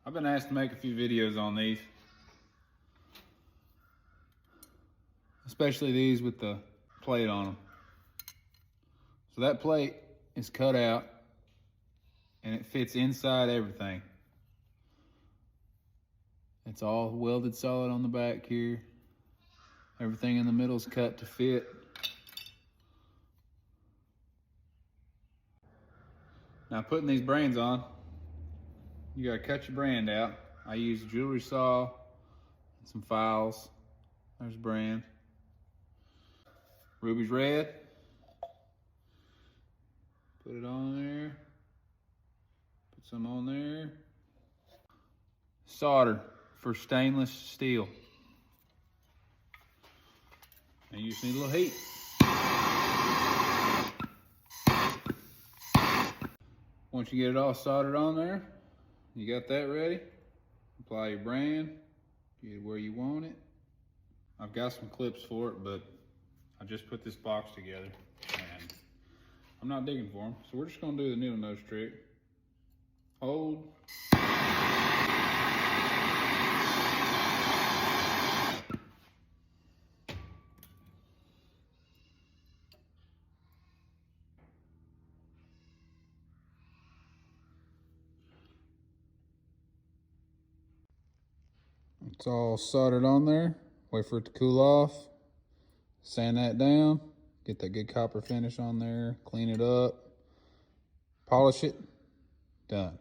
I've been asked to make a few videos on these, especially these with the plate on them. So that plate is cut out and it fits inside everything. It's all welded solid on the back here. Everything in the middle is cut to fit. Now putting these brands on, you gotta cut your brand out. I use a jewelry saw and some files. There's brand. Ruby's red. Put it on there. Put some on there. Solder for stainless steel. And you just need a little heat. Once you get it all soldered on there, you got that ready. Apply your brand, get it where you want it. I've got some clips for it, but I just put this box together and I'm not digging for them. So we're just gonna do the needle nose trick. Hold. It's all soldered on there. Wait for it to cool off. Sand that down. Get that good copper finish on there. Clean it up. Polish it. Done.